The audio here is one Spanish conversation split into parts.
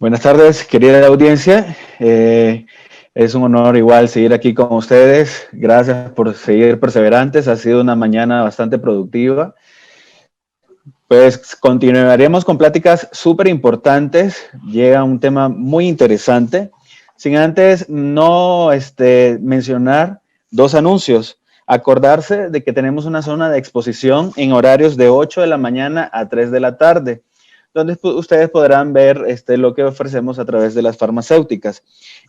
Buenas tardes, querida audiencia. Es un honor igual seguir aquí con ustedes. Gracias por seguir perseverantes. Ha sido una mañana bastante productiva. Pues continuaremos con pláticas súper importantes. Llega un tema muy interesante. Sin antes no mencionar dos anuncios. Acordarse de que tenemos una zona de exposición en horarios de 8 de la mañana a 3 de la tarde, donde ustedes podrán ver lo que ofrecemos a través de las farmacéuticas.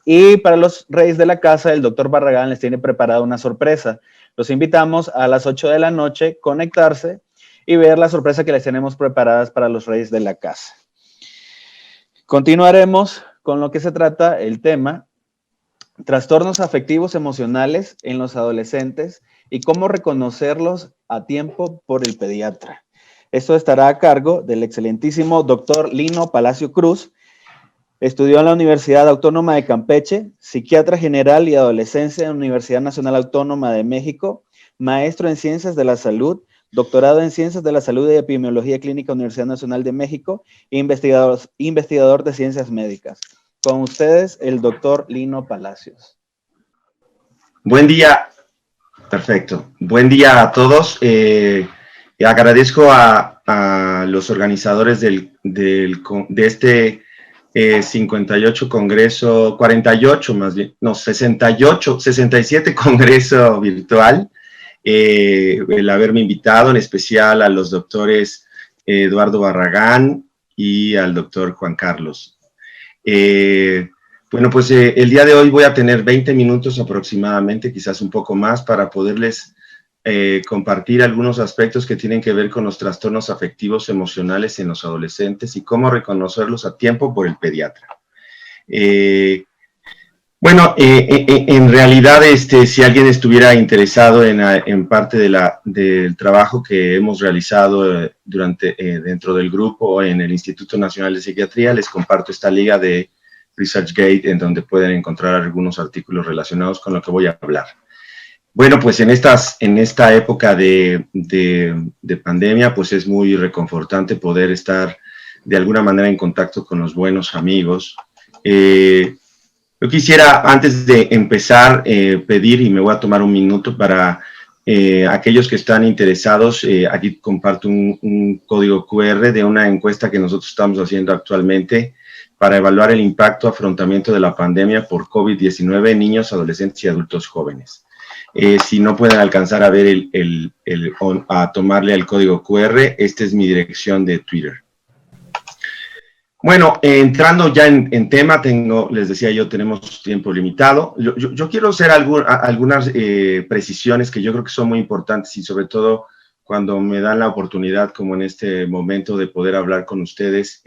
Y para los reyes de la casa, el doctor Barragán les tiene preparada una sorpresa. Los invitamos a las 8 de la noche, conectarse y ver la sorpresa que les tenemos preparadas para los reyes de la casa. Continuaremos con lo que se trata el tema, trastornos afectivos emocionales en los adolescentes y cómo reconocerlos a tiempo por el pediatra. Esto estará a cargo del excelentísimo doctor Lino Palacio Cruz. Estudió en la Universidad Autónoma de Campeche, psiquiatra general y adolescencia en la Universidad Nacional Autónoma de México, maestro en Ciencias de la Salud, doctorado en Ciencias de la Salud y Epidemiología Clínica Universidad Nacional de México e investigador de Ciencias Médicas. Con ustedes, el doctor Lino Palacios. Buen día. Perfecto. Buen día a todos. Agradezco a los organizadores de este 58 Congreso, 48 más bien, no, 67 Congreso virtual, el haberme invitado, en especial a los doctores Eduardo Barragán y al doctor Juan Carlos. Bueno, pues el día de hoy voy a tener 20 minutos aproximadamente, quizás un poco más, para poderles compartir algunos aspectos que tienen que ver con los trastornos afectivos emocionales en los adolescentes y cómo reconocerlos a tiempo por el pediatra. En realidad, si alguien estuviera interesado en parte del trabajo que hemos realizado dentro del grupo en el Instituto Nacional de Psiquiatría, les comparto esta liga de ResearchGate, en donde pueden encontrar algunos artículos relacionados con lo que voy a hablar. Bueno, pues en esta época de pandemia, pues es muy reconfortante poder estar de alguna manera en contacto con los buenos amigos. Yo quisiera, antes de empezar, pedir, y me voy a tomar un minuto para aquellos que están interesados, aquí comparto un código QR de una encuesta que nosotros estamos haciendo actualmente para evaluar el impacto, afrontamiento de la pandemia por COVID-19 en niños, adolescentes y adultos jóvenes. Si no pueden alcanzar a ver a tomarle al código QR, esta es mi dirección de Twitter. Bueno, entrando ya en tema, les decía yo, tenemos tiempo limitado. Yo quiero hacer algunas precisiones que yo creo que son muy importantes y sobre todo cuando me dan la oportunidad, como en este momento, de poder hablar con ustedes,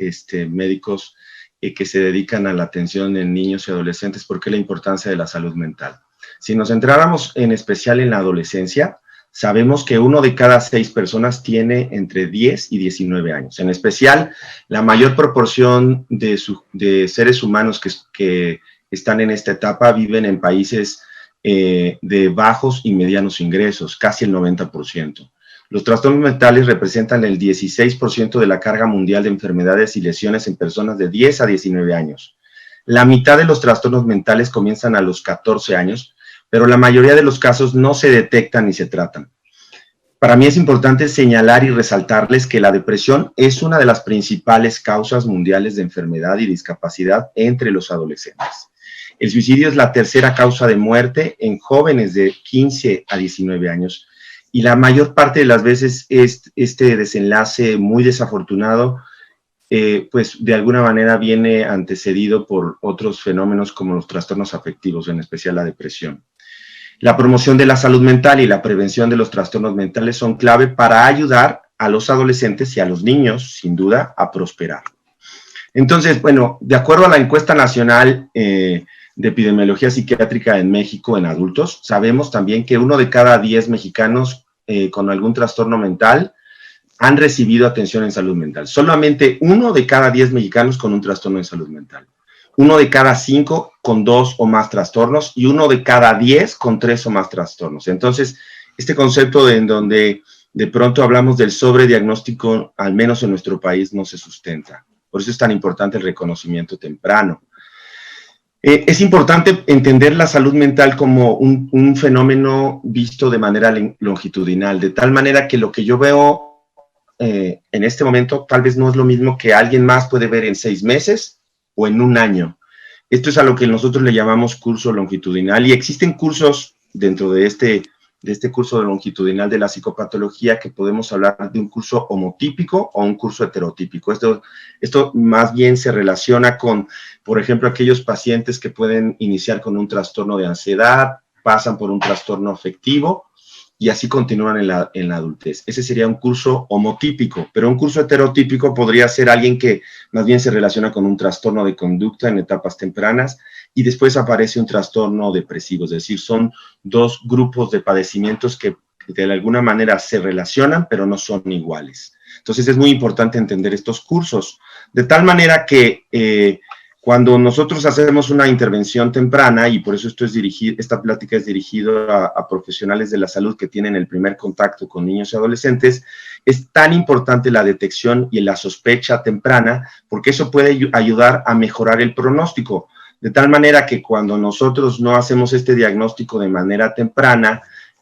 médicos que se dedican a la atención en niños y adolescentes, porque la importancia de la salud mental. Si nos centráramos en especial en la adolescencia, sabemos que 1 de cada 6 personas tiene entre 10 y 19 años. En especial, la mayor proporción de seres humanos que están en esta etapa viven en países de bajos y medianos ingresos, casi el 90%. Los trastornos mentales representan el 16% de la carga mundial de enfermedades y lesiones en personas de 10 a 19 años. La mitad de los trastornos mentales comienzan a los 14 años, pero la mayoría de los casos no se detectan ni se tratan. Para mí es importante señalar y resaltarles que la depresión es una de las principales causas mundiales de enfermedad y discapacidad entre los adolescentes. El suicidio es la tercera causa de muerte en jóvenes de 15 a 19 años y la mayor parte de las veces este desenlace muy desafortunado pues de alguna manera viene antecedido por otros fenómenos como los trastornos afectivos, en especial la depresión. La promoción de la salud mental y la prevención de los trastornos mentales son clave para ayudar a los adolescentes y a los niños, sin duda, a prosperar. Entonces, bueno, de acuerdo a la encuesta nacional de epidemiología psiquiátrica en México en adultos, sabemos también que 1 de cada 10 mexicanos con algún trastorno mental han recibido atención en salud mental. Solamente 1 de cada 10 mexicanos con un trastorno en salud mental. 1 de cada 5 con 2 o más trastornos y 1 de cada 10 con 3 o más trastornos. Entonces, este concepto en donde de pronto hablamos del sobrediagnóstico, al menos en nuestro país, no se sustenta. Por eso es tan importante el reconocimiento temprano. Es importante entender la salud mental como un fenómeno visto de manera longitudinal, de tal manera que lo que yo veo en este momento tal vez no es lo mismo que alguien más puede ver en 6 meses o en un año. Esto es a lo que nosotros le llamamos curso longitudinal, y existen cursos dentro de este curso longitudinal de la psicopatología que podemos hablar de un curso homotípico o un curso heterotípico. Esto más bien se relaciona con, por ejemplo, aquellos pacientes que pueden iniciar con un trastorno de ansiedad, pasan por un trastorno afectivo y así continúan en la adultez. Ese sería un curso homotípico, pero un curso heterotípico podría ser alguien que más bien se relaciona con un trastorno de conducta en etapas tempranas y después aparece un trastorno depresivo, es decir, son dos grupos de padecimientos que de alguna manera se relacionan, pero no son iguales. Entonces es muy importante entender estos cursos, de tal manera que cuando nosotros hacemos una intervención temprana, y por eso esta plática es dirigida a profesionales de la salud que tienen el primer contacto con niños y adolescentes, es tan importante la detección y la sospecha temprana, porque eso puede ayudar a mejorar el pronóstico, de tal manera que cuando nosotros no hacemos este diagnóstico de manera temprana,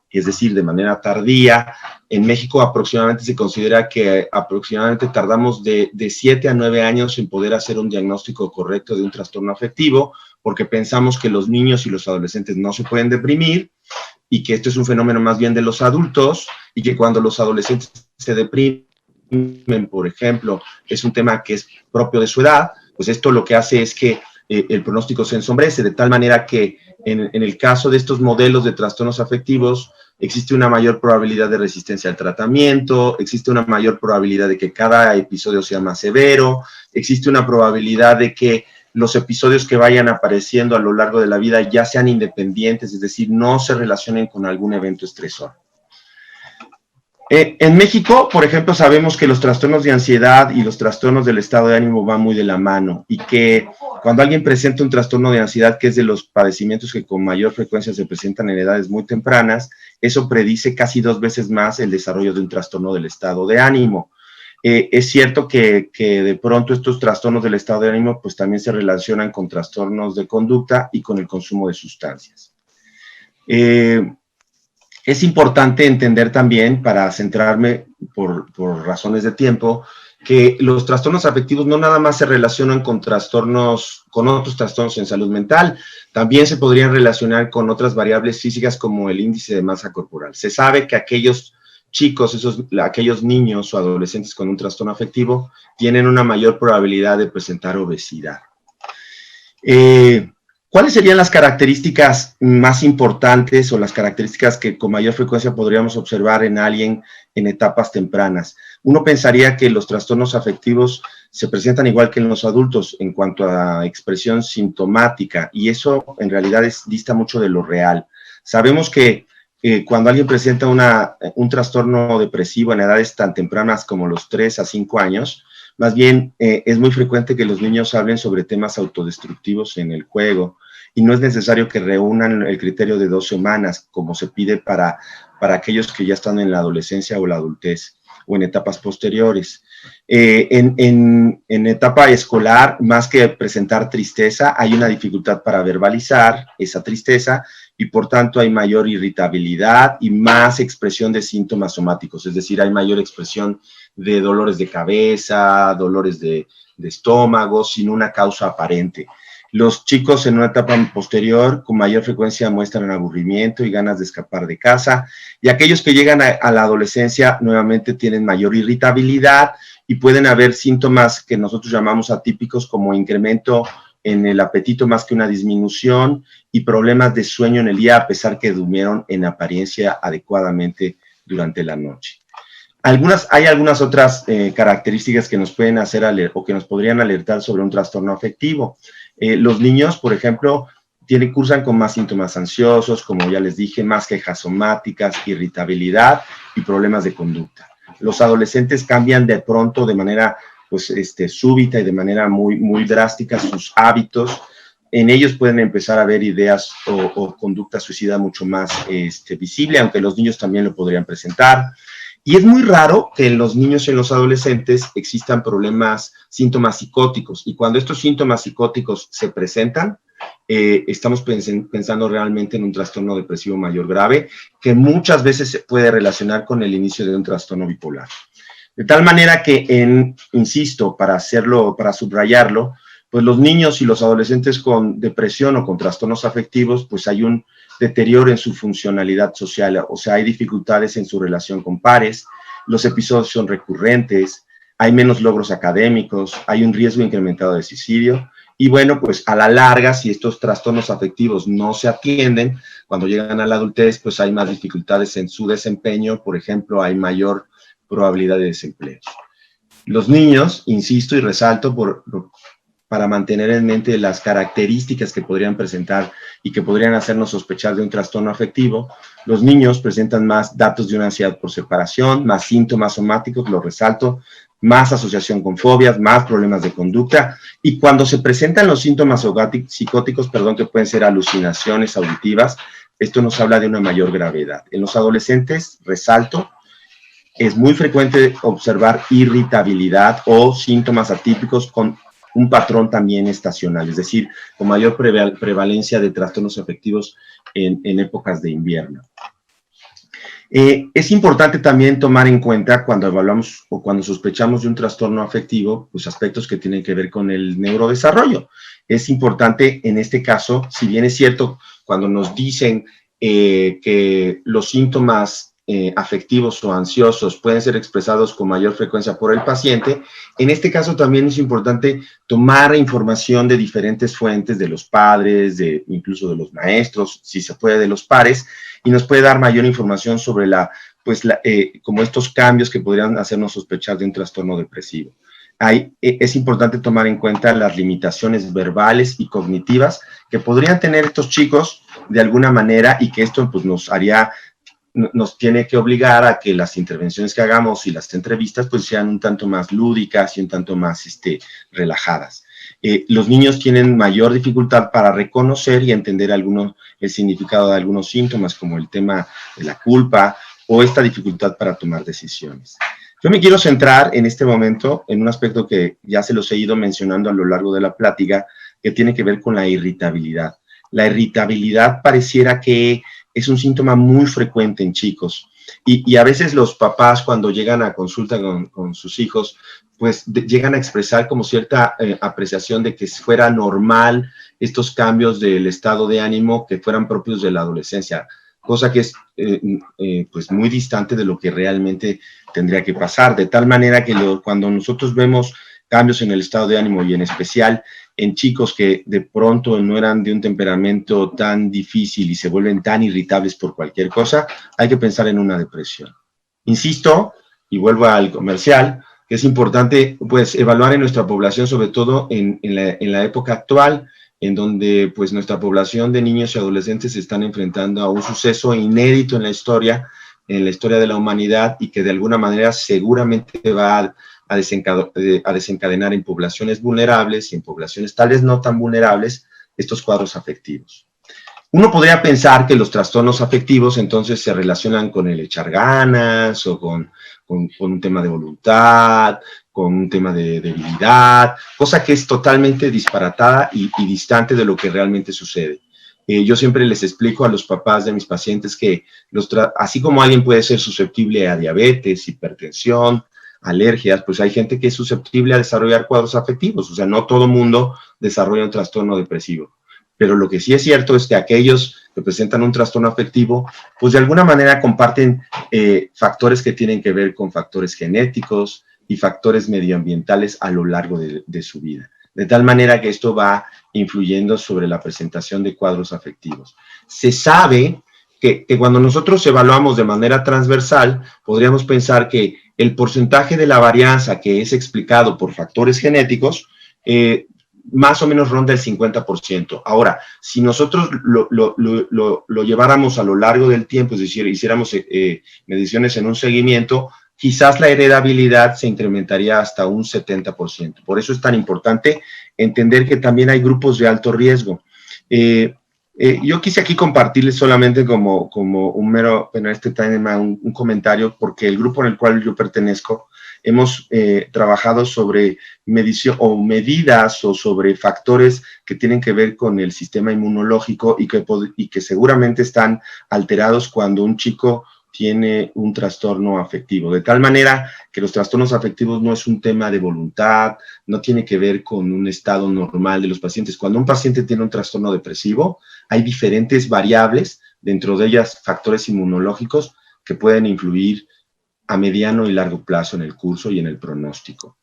es decir, de manera tardía, en México aproximadamente se considera que aproximadamente tardamos de 7 a 9 años en poder hacer un diagnóstico correcto de un trastorno afectivo, porque pensamos que los niños y los adolescentes no se pueden deprimir y que esto es un fenómeno más bien de los adultos, y que cuando los adolescentes se deprimen, por ejemplo, es un tema que es propio de su edad, pues esto lo que hace es que el pronóstico se ensombrece, de tal manera que en el caso de estos modelos de trastornos afectivos, existe una mayor probabilidad de resistencia al tratamiento, existe una mayor probabilidad de que cada episodio sea más severo, existe una probabilidad de que los episodios que vayan apareciendo a lo largo de la vida ya sean independientes, es decir, no se relacionen con algún evento estresor. En México, por ejemplo, sabemos que los trastornos de ansiedad y los trastornos del estado de ánimo van muy de la mano, y que cuando alguien presenta un trastorno de ansiedad, que es de los padecimientos que con mayor frecuencia se presentan en edades muy tempranas, eso predice casi 2 veces más el desarrollo de un trastorno del estado de ánimo. Es cierto que de pronto estos trastornos del estado de ánimo pues también se relacionan con trastornos de conducta y con el consumo de sustancias. Es importante entender también, para centrarme por razones de tiempo, que los trastornos afectivos no nada más se relacionan con otros trastornos en salud mental, también se podrían relacionar con otras variables físicas como el índice de masa corporal. Se sabe que aquellos chicos, aquellos niños o adolescentes con un trastorno afectivo tienen una mayor probabilidad de presentar obesidad. ¿Cuáles serían las características más importantes o las características que con mayor frecuencia podríamos observar en alguien en etapas tempranas? Uno pensaría que los trastornos afectivos se presentan igual que en los adultos en cuanto a expresión sintomática, y eso en realidad dista mucho de lo real. Sabemos que cuando alguien presenta un trastorno depresivo en edades tan tempranas como los 3 a 5 años, más bien es muy frecuente que los niños hablen sobre temas autodestructivos en el juego, y no es necesario que reúnan el criterio de 2 semanas, como se pide para aquellos que ya están en la adolescencia o la adultez, o en etapas posteriores. En etapa escolar, más que presentar tristeza, hay una dificultad para verbalizar esa tristeza, y por tanto hay mayor irritabilidad y más expresión de síntomas somáticos, es decir, hay mayor expresión de dolores de cabeza, dolores de estómago, sin una causa aparente. Los chicos en una etapa posterior con mayor frecuencia muestran aburrimiento y ganas de escapar de casa, y aquellos que llegan a la adolescencia nuevamente tienen mayor irritabilidad, y pueden haber síntomas que nosotros llamamos atípicos, como incremento en el apetito más que una disminución, y problemas de sueño en el día a pesar que durmieron en apariencia adecuadamente durante la noche. Hay algunas otras características que nos pueden hacer o que nos podrían alertar sobre un trastorno afectivo. Los niños, por ejemplo, cursan con más síntomas ansiosos, como ya les dije, más quejas somáticas, irritabilidad y problemas de conducta. Los adolescentes cambian de pronto de manera súbita y de manera muy, muy drástica sus hábitos. En ellos pueden empezar a haber ideas o conducta suicida mucho más visible, aunque los niños también lo podrían presentar. Y es muy raro que en los niños y en los adolescentes existan síntomas psicóticos. Y cuando estos síntomas psicóticos se presentan, estamos pensando realmente en un trastorno depresivo mayor grave, que muchas veces se puede relacionar con el inicio de un trastorno bipolar. De tal manera que, insisto, para subrayarlo, pues los niños y los adolescentes con depresión o con trastornos afectivos, pues hay un deterioro en su funcionalidad social, o sea, hay dificultades en su relación con pares, los episodios son recurrentes, hay menos logros académicos, hay un riesgo incrementado de suicidio, y bueno, pues a la larga, si estos trastornos afectivos no se atienden, cuando llegan a la adultez, pues hay más dificultades en su desempeño, por ejemplo, hay mayor probabilidad de desempleo. Los niños, insisto y resalto, para mantener en mente las características que podrían presentar y que podrían hacernos sospechar de un trastorno afectivo, los niños presentan más datos de una ansiedad por separación, más síntomas somáticos, lo resalto, más asociación con fobias, más problemas de conducta, y cuando se presentan los síntomas psicóticos, que pueden ser alucinaciones auditivas, esto nos habla de una mayor gravedad. En los adolescentes, resalto, es muy frecuente observar irritabilidad o síntomas atípicos con un patrón también estacional, es decir, con mayor prevalencia de trastornos afectivos en épocas de invierno. Es importante también tomar en cuenta cuando evaluamos o cuando sospechamos de un trastorno afectivo, pues aspectos que tienen que ver con el neurodesarrollo. Es importante en este caso, si bien es cierto, cuando nos dicen que los síntomas afectivos o ansiosos pueden ser expresados con mayor frecuencia por el paciente, en este caso también es importante tomar información de diferentes fuentes, de los padres, incluso de los maestros, si se puede, de los pares, y nos puede dar mayor información sobre como estos cambios que podrían hacernos sospechar de un trastorno depresivo. Es importante tomar en cuenta las limitaciones verbales y cognitivas que podrían tener estos chicos de alguna manera, y que esto pues nos tiene que obligar a que las intervenciones que hagamos y las entrevistas pues sean un tanto más lúdicas y un tanto más relajadas. Los niños tienen mayor dificultad para reconocer y entender el significado de algunos síntomas, como el tema de la culpa o esta dificultad para tomar decisiones. Yo me quiero centrar en este momento en un aspecto que ya se los he ido mencionando a lo largo de la plática, que tiene que ver con la irritabilidad. La irritabilidad pareciera que es un síntoma muy frecuente en chicos, y a veces los papás, cuando llegan a consulta con sus hijos, pues llegan a expresar como cierta apreciación de que fuera normal estos cambios del estado de ánimo que fueran propios de la adolescencia, cosa que es pues muy distante de lo que realmente tendría que pasar, de tal manera que cuando nosotros vemos cambios en el estado de ánimo, y en especial en chicos que de pronto no eran de un temperamento tan difícil y se vuelven tan irritables por cualquier cosa, hay que pensar en una depresión. Insisto, y vuelvo al comercial, que es importante pues evaluar en nuestra población, sobre todo en la época actual, en donde pues nuestra población de niños y adolescentes se están enfrentando a un suceso inédito en la historia de la humanidad, y que de alguna manera seguramente va a desencadenar en poblaciones vulnerables y en poblaciones tal vez no tan vulnerables estos cuadros afectivos. Uno podría pensar que los trastornos afectivos entonces se relacionan con el echar ganas o con un tema de voluntad, con un tema de debilidad, cosa que es totalmente disparatada y distante de lo que realmente sucede. Yo siempre les explico a los papás de mis pacientes que así como alguien puede ser susceptible a diabetes, hipertensión, alergias, pues hay gente que es susceptible a desarrollar cuadros afectivos, o sea, no todo mundo desarrolla un trastorno depresivo. Pero lo que sí es cierto es que aquellos que presentan un trastorno afectivo, pues de alguna manera comparten factores que tienen que ver con factores genéticos y factores medioambientales a lo largo de su vida. De tal manera que esto va influyendo sobre la presentación de cuadros afectivos. Se sabe que cuando nosotros evaluamos de manera transversal, podríamos pensar que el porcentaje de la varianza que es explicado por factores genéticos más o menos ronda el 50%. Ahora, si nosotros lo lleváramos a lo largo del tiempo, es decir, hiciéramos mediciones en un seguimiento, quizás la heredabilidad se incrementaría hasta un 70%. Por eso es tan importante entender que también hay grupos de alto riesgo. Yo quise aquí compartirles solamente como un mero, en este tema, un comentario, porque el grupo en el cual yo pertenezco hemos trabajado sobre medición o medidas o sobre factores que tienen que ver con el sistema inmunológico y que seguramente están alterados cuando un chico tiene un trastorno afectivo, de tal manera que los trastornos afectivos no es un tema de voluntad, no tiene que ver con un estado normal de los pacientes. Cuando un paciente tiene un trastorno depresivo, hay diferentes variables, dentro de ellas factores inmunológicos, que pueden influir a mediano y largo plazo en el curso y en el pronóstico.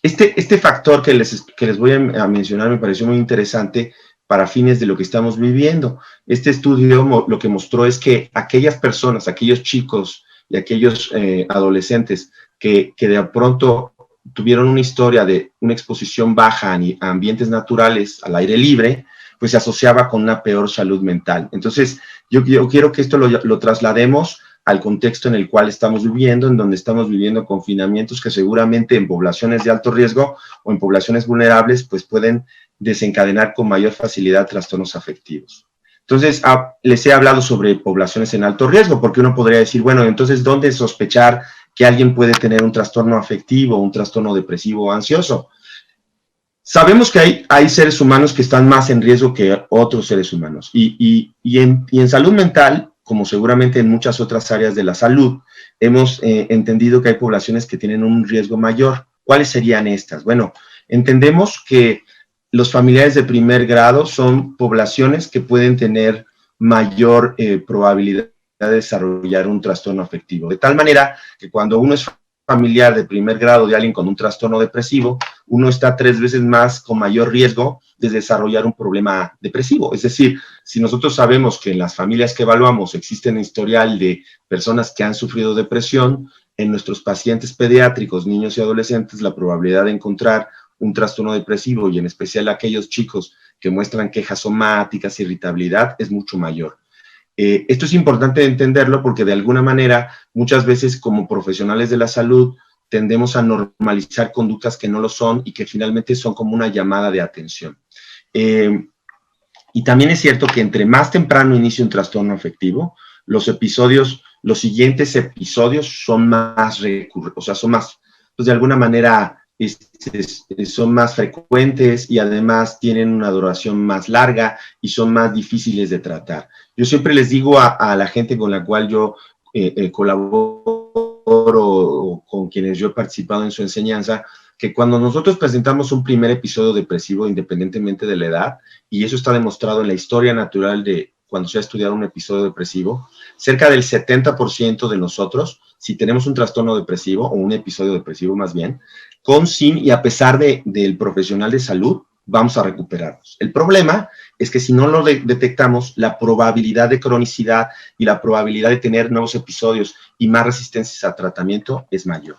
Este factor que les voy a mencionar me pareció muy interesante para fines de lo que estamos viviendo. Este estudio lo que mostró es que aquellas personas, aquellos chicos y aquellos adolescentes que de pronto tuvieron una historia de una exposición baja a ambientes naturales, al aire libre, pues se asociaba con una peor salud mental. Entonces, yo quiero que esto lo traslademos al contexto en el cual estamos viviendo, en donde estamos viviendo confinamientos que seguramente en poblaciones de alto riesgo o en poblaciones vulnerables, pues pueden desencadenar con mayor facilidad trastornos afectivos. Entonces, les he hablado sobre poblaciones en alto riesgo, porque uno podría decir, bueno, entonces, ¿dónde sospechar que alguien puede tener un trastorno afectivo, un trastorno depresivo o ansioso? Sabemos que hay seres humanos que están más en riesgo que otros seres humanos. Y en salud mental, como seguramente en muchas otras áreas de la salud, hemos entendido que hay poblaciones que tienen un riesgo mayor. ¿Cuáles serían estas? Bueno, entendemos que los familiares de primer grado son poblaciones que pueden tener mayor probabilidad de desarrollar un trastorno afectivo. De tal manera que cuando uno es familiar de primer grado de alguien con un trastorno depresivo, uno está 3 veces más con mayor riesgo de desarrollar un problema depresivo. Es decir, si nosotros sabemos que en las familias que evaluamos existe un historial de personas que han sufrido depresión, en nuestros pacientes pediátricos, niños y adolescentes, la probabilidad de encontrar un trastorno depresivo y en especial aquellos chicos que muestran quejas somáticas, irritabilidad, es mucho mayor. Esto es importante entenderlo porque de alguna manera muchas veces como profesionales de la salud tendemos a normalizar conductas que no lo son y que finalmente son como una llamada de atención. Y también es cierto que entre más temprano inicie un trastorno afectivo, los siguientes episodios son más recurrentes, o sea, son más, pues de alguna manera son más frecuentes y además tienen una duración más larga y son más difíciles de tratar. Yo siempre les digo a la gente con la cual yo colaboro o con quienes yo he participado en su enseñanza, que cuando nosotros presentamos un primer episodio depresivo, independientemente de la edad, y eso está demostrado en la historia natural de cuando se ha estudiado un episodio depresivo, cerca del 70% de nosotros, si tenemos un trastorno depresivo o un episodio depresivo más bien, con, sin y a pesar del profesional de salud, vamos a recuperarnos. El problema es que si no lo detectamos, la probabilidad de cronicidad y la probabilidad de tener nuevos episodios y más resistencias al tratamiento es mayor.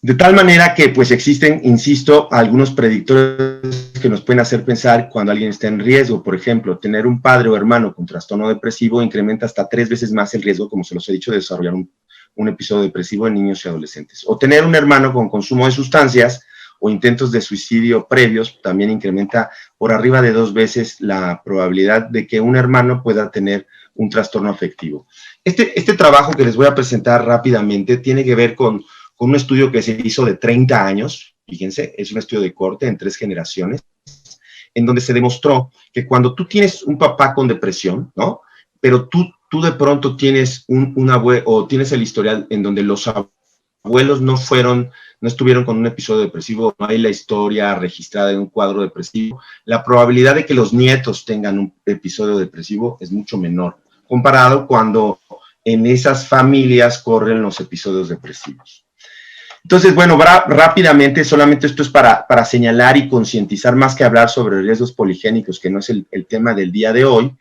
De tal manera que pues existen, insisto, algunos predictores que nos pueden hacer pensar cuando alguien está en riesgo. Por ejemplo, tener un padre o hermano con trastorno depresivo incrementa hasta 3 veces más el riesgo, como se los he dicho, de desarrollar un episodio depresivo en niños y adolescentes. O tener un hermano con consumo de sustancias o intentos de suicidio previos también incrementa por arriba de 2 veces la probabilidad de que un hermano pueda tener un trastorno afectivo. Este trabajo que les voy a presentar rápidamente tiene que ver con un estudio que se hizo de 30 años, fíjense, es un estudio de corte en 3 generaciones, en donde se demostró que cuando tú tienes un papá con depresión, ¿no? Pero tú de pronto tienes un abuelo, o tienes el historial en donde los abuelos no estuvieron con un episodio depresivo, no hay la historia registrada en un cuadro depresivo, la probabilidad de que los nietos tengan un episodio depresivo es mucho menor, comparado cuando en esas familias corren los episodios depresivos. Entonces, bueno, rápidamente, solamente esto es para señalar y concientizar, más que hablar sobre riesgos poligénicos, que no es el tema del día de hoy,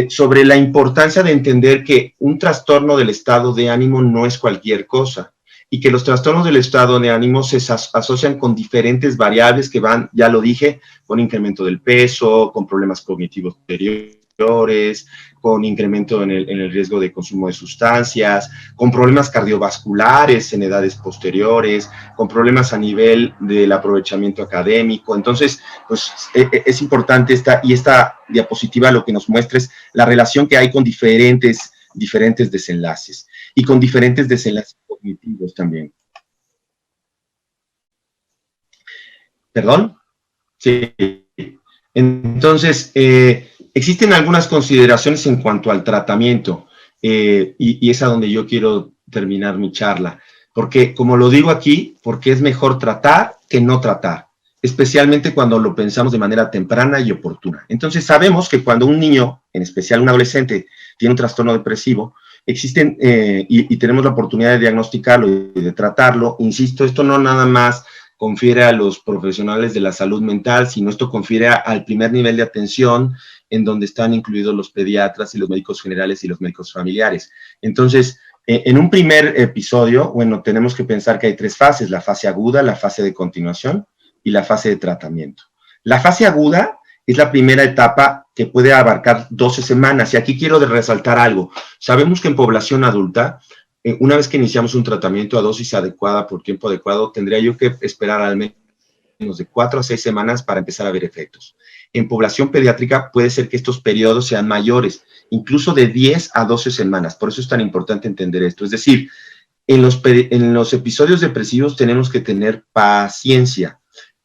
sobre la importancia de entender que un trastorno del estado de ánimo no es cualquier cosa y que los trastornos del estado de ánimo se asocian con diferentes variables que van, ya lo dije, con incremento del peso, con problemas cognitivos posteriores, con incremento en el riesgo de consumo de sustancias, con problemas cardiovasculares en edades posteriores, con problemas a nivel del aprovechamiento académico. Entonces, pues es importante esta diapositiva lo que nos muestra es la relación que hay con diferentes desenlaces y con diferentes desenlaces cognitivos también. ¿Perdón? Sí. Entonces, existen algunas consideraciones en cuanto al tratamiento, y es a donde yo quiero terminar mi charla, porque como lo digo aquí, porque es mejor tratar que no tratar, especialmente cuando lo pensamos de manera temprana y oportuna. Entonces sabemos que cuando un niño, en especial un adolescente, tiene un trastorno depresivo, existen, y tenemos la oportunidad de diagnosticarlo y de tratarlo. Insisto, esto no nada más confiere a los profesionales de la salud mental, sino esto confiere al primer nivel de atención, en donde están incluidos los pediatras y los médicos generales y los médicos familiares. Entonces, en un primer episodio, bueno, tenemos que pensar que hay 3 fases: la fase aguda, la fase de continuación y la fase de tratamiento. La fase aguda es la primera etapa que puede abarcar 12 semanas, y aquí quiero resaltar algo. Sabemos que en población adulta, una vez que iniciamos un tratamiento a dosis adecuada por tiempo adecuado, tendría yo que esperar al menos de 4 a 6 semanas para empezar a ver efectos. En población pediátrica puede ser que estos periodos sean mayores, incluso de 10 a 12 semanas. Por eso es tan importante entender esto. Es decir, en los episodios depresivos tenemos que tener paciencia,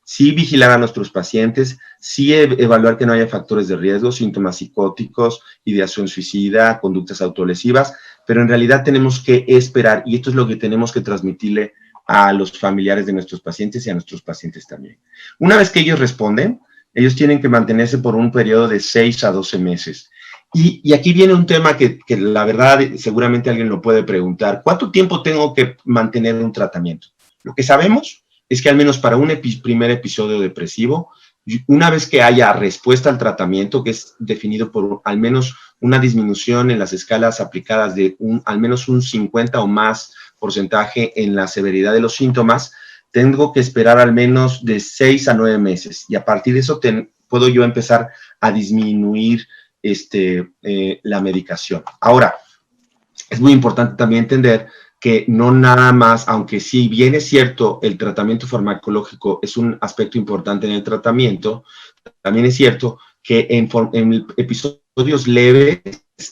sí vigilar a nuestros pacientes, sí evaluar que no haya factores de riesgo, síntomas psicóticos, ideación suicida, conductas autolesivas, pero en realidad tenemos que esperar, y esto es lo que tenemos que transmitirle a los familiares de nuestros pacientes y a nuestros pacientes también. Una vez que ellos responden, ellos tienen que mantenerse por un periodo de 6 a 12 meses. Y aquí viene un tema que la verdad seguramente alguien lo puede preguntar: ¿cuánto tiempo tengo que mantener un tratamiento? Lo que sabemos es que al menos para un primer episodio depresivo, una vez que haya respuesta al tratamiento, que es definido por al menos una disminución en las escalas aplicadas de al menos un 50 o más porcentaje en la severidad de los síntomas, tengo que esperar al menos de 6 a 9 meses. Y a partir de eso puedo yo empezar a disminuir la medicación. Ahora, es muy importante también entender que no nada más, aunque si bien es cierto, el tratamiento farmacológico es un aspecto importante en el tratamiento, también es cierto que en episodios leves,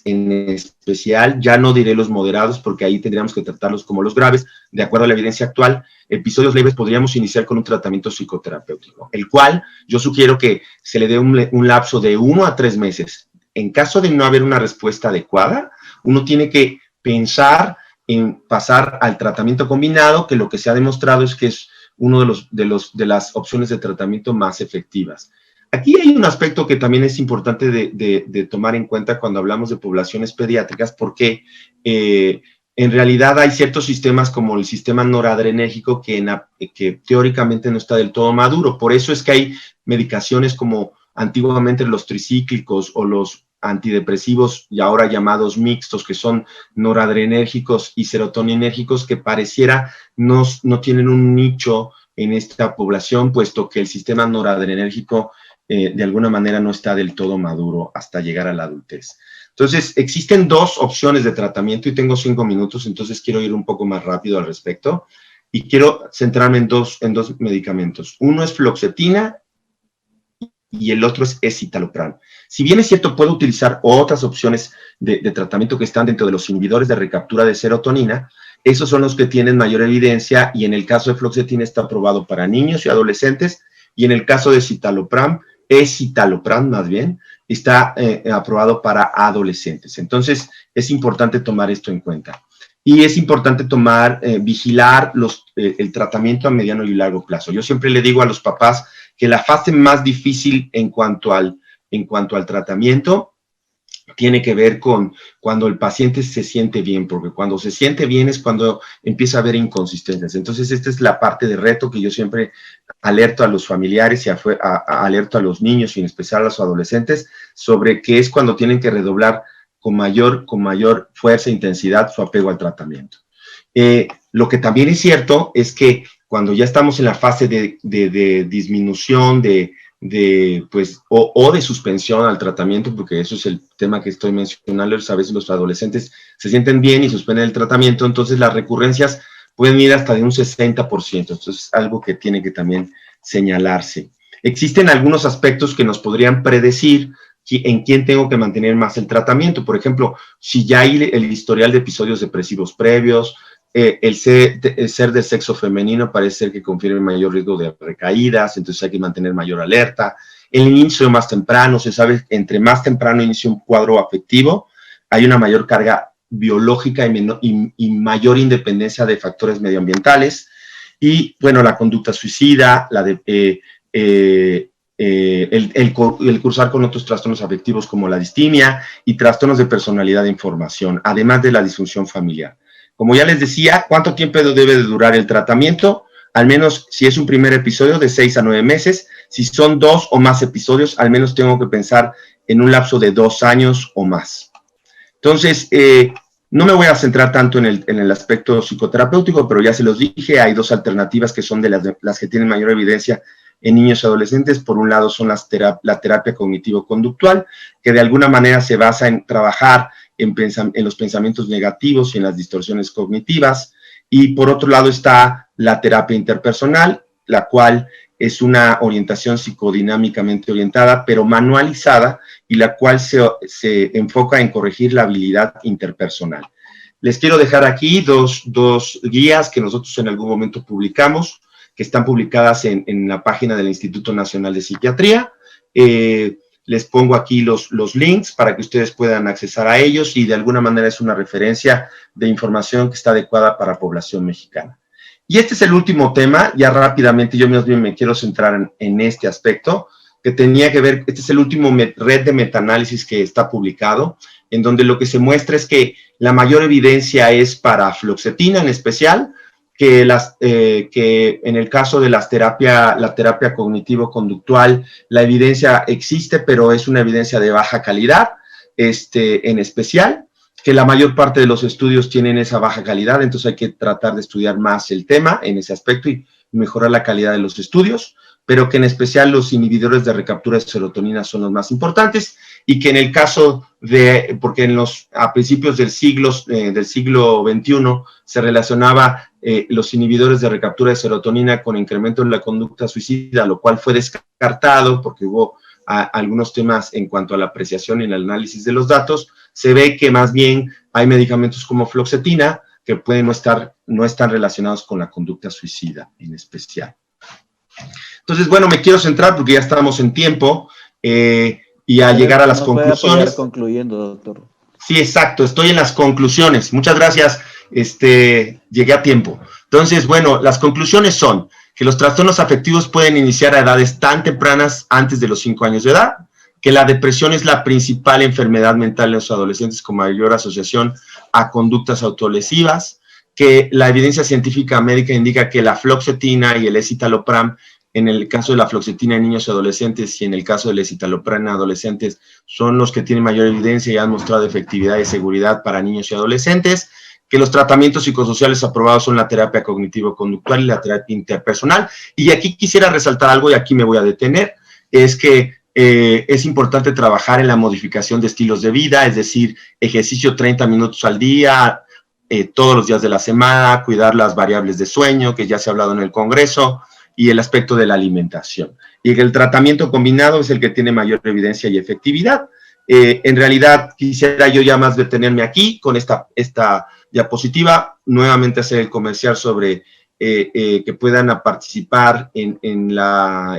en especial, ya no diré los moderados, porque ahí tendríamos que tratarlos como los graves, de acuerdo a la evidencia actual. Episodios leves podríamos iniciar con un tratamiento psicoterapéutico, el cual yo sugiero que se le dé un lapso de 1 a 3 meses. En caso de no haber una respuesta adecuada, uno tiene que pensar en pasar al tratamiento combinado, que lo que se ha demostrado es que es uno de las opciones de tratamiento más efectivas. Aquí hay un aspecto que también es importante de tomar en cuenta cuando hablamos de poblaciones pediátricas, porque en realidad hay ciertos sistemas como el sistema noradrenérgico que teóricamente no está del todo maduro. Por eso es que hay medicaciones como antiguamente los tricíclicos o los antidepresivos y ahora llamados mixtos, que son noradrenérgicos y serotoninérgicos, que pareciera no tienen un nicho en esta población, puesto que el sistema noradrenérgico de alguna manera no está del todo maduro hasta llegar a la adultez. Entonces, existen 2 opciones de tratamiento y tengo 5 minutos, entonces quiero ir un poco más rápido al respecto y quiero centrarme en dos medicamentos. Uno es fluoxetina y el otro es escitalopram. Si bien es cierto, puedo utilizar otras opciones de tratamiento que están dentro de los inhibidores de recaptura de serotonina. Esos son los que tienen mayor evidencia, y en el caso de fluoxetina está aprobado para niños y adolescentes, y en el caso de escitalopram más bien, está aprobado para adolescentes. Entonces, es importante tomar esto en cuenta. Y es importante vigilar el tratamiento a mediano y largo plazo. Yo siempre le digo a los papás que la fase más difícil en cuanto al tratamiento tiene que ver con cuando el paciente se siente bien, porque cuando se siente bien es cuando empieza a haber inconsistencias. Entonces, esta es la parte de reto que yo siempre alerto a los familiares y alerto a los niños y en especial a los adolescentes sobre que es cuando tienen que redoblar con mayor fuerza e intensidad su apego al tratamiento. Lo que también es cierto es que cuando ya estamos en la fase de disminución, de pues, o de suspensión al tratamiento, porque eso es el tema que estoy mencionando. A veces los adolescentes se sienten bien y suspenden el tratamiento, entonces las recurrencias pueden ir hasta de un 60%. Entonces es algo que tiene que también señalarse. Existen algunos aspectos que nos podrían predecir en quién tengo que mantener más el tratamiento. Por ejemplo, si ya hay el historial de episodios depresivos previos, el ser de sexo femenino parece ser que confiere mayor riesgo de recaídas, entonces hay que mantener mayor alerta. El inicio más temprano, se sabe que entre más temprano inicia un cuadro afectivo, hay una mayor carga biológica y mayor independencia de factores medioambientales. Y, bueno, la conducta suicida, el cursar con otros trastornos afectivos como la distimia y trastornos de personalidad de información, además de la disfunción familiar. Como ya les decía, ¿cuánto tiempo debe de durar el tratamiento? Al menos, si es un primer episodio, de 6 a 9 meses. Si son 2 o más episodios, al menos tengo que pensar en un lapso de 2 años o más. Entonces, no me voy a centrar tanto en el aspecto psicoterapéutico, pero ya se los dije, hay 2 alternativas que son de las que tienen mayor evidencia en niños y adolescentes. Por un lado son la terapia cognitivo-conductual, que de alguna manera se basa en trabajar en los pensamientos negativos y en las distorsiones cognitivas. Y por otro lado está la terapia interpersonal, la cual es una orientación psicodinámicamente orientada, pero manualizada, y la cual se enfoca en corregir la habilidad interpersonal. Les quiero dejar aquí dos guías que nosotros en algún momento publicamos, que están publicadas en la página del Instituto Nacional de Psiquiatría. Les pongo aquí los links para que ustedes puedan accesar a ellos, y de alguna manera es una referencia de información que está adecuada para la población mexicana. Y este es el último tema, ya rápidamente, yo más bien me quiero centrar en este aspecto, que tenía que ver, este es el último red de metaanálisis que está publicado, en donde lo que se muestra es que la mayor evidencia es para fluoxetina en especial, que en el caso de la terapia cognitivo-conductual, la evidencia existe, pero es una evidencia de baja calidad, en especial, que la mayor parte de los estudios tienen esa baja calidad, entonces hay que tratar de estudiar más el tema en ese aspecto y mejorar la calidad de los estudios, pero que en especial los inhibidores de recaptura de serotonina son los más importantes, y que en el caso porque a principios del siglo XXI se relacionaba los inhibidores de recaptura de serotonina con incremento en la conducta suicida, lo cual fue descartado porque hubo algunos temas en cuanto a la apreciación y el análisis de los datos. Se ve que más bien hay medicamentos como fluoxetina que pueden no estar relacionados con la conducta suicida en especial. Entonces, bueno, me quiero centrar porque ya estamos en tiempo y a llegar a las conclusiones. Concluyendo, doctor. Sí, exacto, estoy en las conclusiones. Muchas gracias, llegué a tiempo. Entonces, bueno, las conclusiones son que los trastornos afectivos pueden iniciar a edades tan tempranas, antes de los 5 años de edad, que la depresión es la principal enfermedad mental en los adolescentes con mayor asociación a conductas autolesivas, que la evidencia científica médica indica que la fluoxetina y el escitalopram, en el caso de la fluoxetina en niños y adolescentes y en el caso del escitalopram en adolescentes, son los que tienen mayor evidencia y han mostrado efectividad y seguridad para niños y adolescentes, que los tratamientos psicosociales aprobados son la terapia cognitivo-conductual y la terapia interpersonal. Y aquí quisiera resaltar algo, y aquí me voy a detener, es que es importante trabajar en la modificación de estilos de vida, es decir, ejercicio 30 minutos al día, todos los días de la semana, cuidar las variables de sueño, que ya se ha hablado en el Congreso, y el aspecto de la alimentación. Y que el tratamiento combinado es el que tiene mayor evidencia y efectividad. En realidad, quisiera yo ya más detenerme aquí con esta diapositiva, nuevamente hacer el comercial sobre que puedan participar en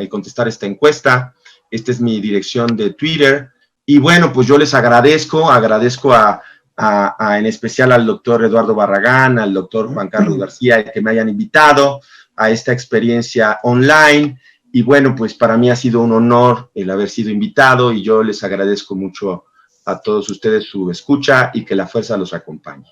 contestar esta encuesta. Esta es mi dirección de Twitter. Y bueno, pues yo les agradezco en especial al doctor Eduardo Barragán, al doctor Juan Carlos García, que me hayan invitado a esta experiencia online. Y bueno, pues para mí ha sido un honor el haber sido invitado, y yo les agradezco mucho a todos ustedes su escucha y que la fuerza los acompañe.